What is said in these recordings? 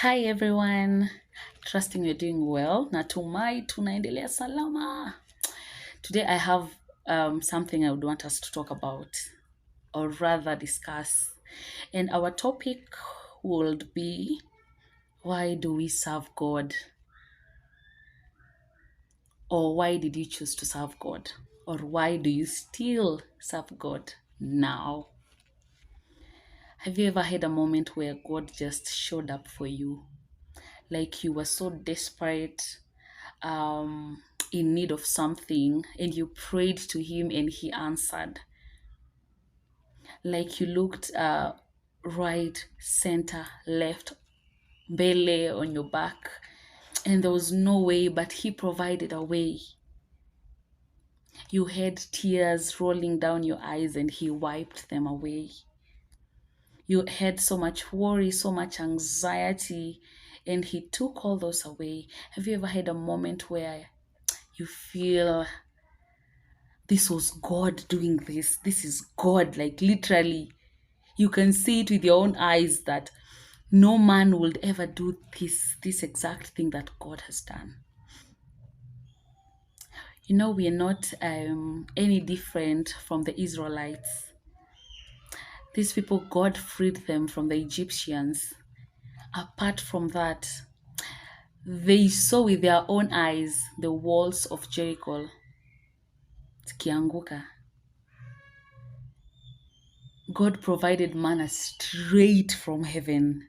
Hi everyone, trusting you're doing well. Natumai tunaendelea salama. Today I have something I would want us to talk about, or rather discuss. And our topic would be, why do we serve God? Or why did you choose to serve God? Or why do you still serve God now? Have you ever had a moment where God just showed up for you? Like you were so desperate, in need of something, and you prayed to him and he answered. Like you looked right, center, left, belly, on your back, and there was no way, but he provided a way. You had tears rolling down your eyes and he wiped them away. You had so much worry, so much anxiety, and he took all those away. Have you ever had a moment where you feel this was God doing this? This is God, like literally. You can see it with your own eyes that no man would ever do this exact thing that God has done. We are not any different from the Israelites. These people, God freed them from the Egyptians. Apart from that, they saw with their own eyes the walls of Jericho zikianguka. God provided manna straight from heaven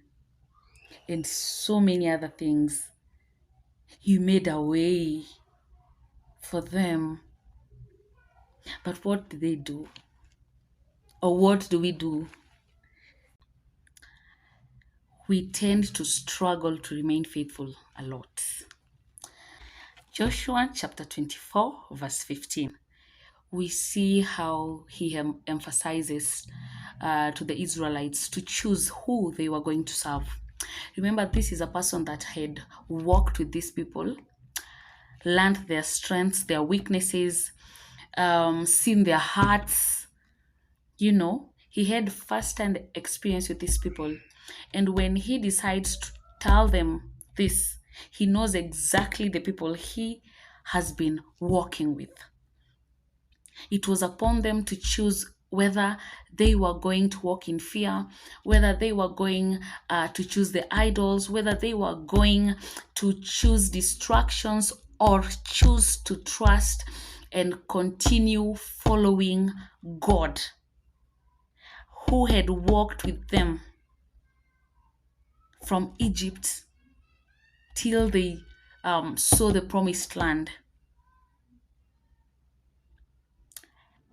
and so many other things. He made a way for them. But what did they do? Or what do we do? We tend to struggle to remain faithful a lot. Joshua chapter 24, verse 15. We see how he emphasizes to the Israelites to choose who they were going to serve. Remember, this is a person that had walked with these people, learned their strengths, their weaknesses, seen their hearts. He had first-hand experience with these people. And when he decides to tell them this, he knows exactly the people he has been walking with. It was upon them to choose whether they were going to walk in fear, whether they were going to choose the idols, whether they were going to choose distractions or choose to trust and continue following God, who had walked with them from Egypt till they saw the promised land.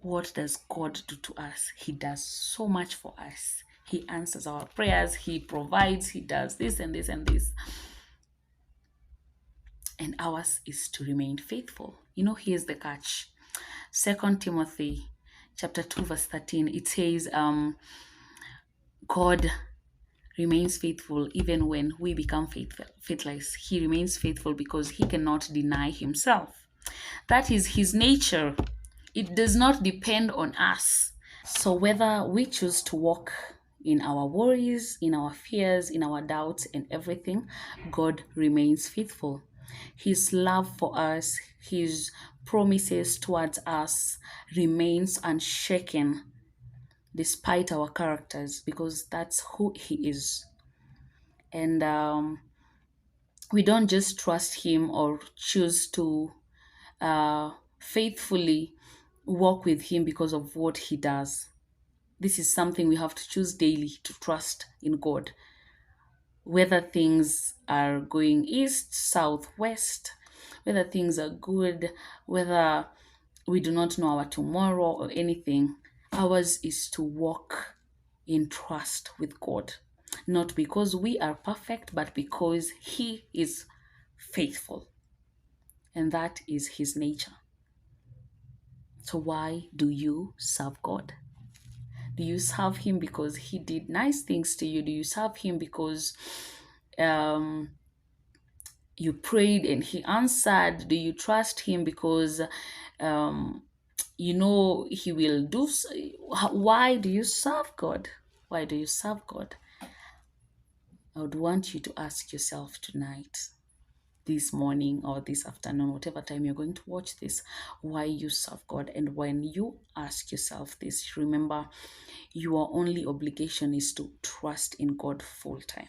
What does God do to us? He does so much for us. He answers our prayers, he provides, he does this and this and this. And ours is to remain faithful. Here's the catch. 2 Timothy chapter 2, verse 13, it says, God remains faithful even when we become faithless. He remains faithful because he cannot deny himself. That is his nature. It does not depend on us. So whether we choose to walk in our worries, in our fears, in our doubts and everything, God remains faithful. His love for us, his promises towards us remains unshaken despite our characters, because that's who he is. And we don't just trust him or choose to faithfully walk with him because of what he does. This is something we have to choose daily, to trust in God. Whether things are going east, south, west, whether things are good, whether we do not know our tomorrow or anything, ours is to walk in trust with God. Not because we are perfect, but because he is faithful. And that is his nature. So why do you serve God? Do you serve him because he did nice things to you? Do you serve him because um, you prayed and he answered? Do you trust him because um, he will do why do you serve God? Why do you serve God? I would want you to ask yourself tonight, this morning or this afternoon, whatever time you're going to watch this, why you serve God. And when you ask yourself this, remember your only obligation is to trust in God full time.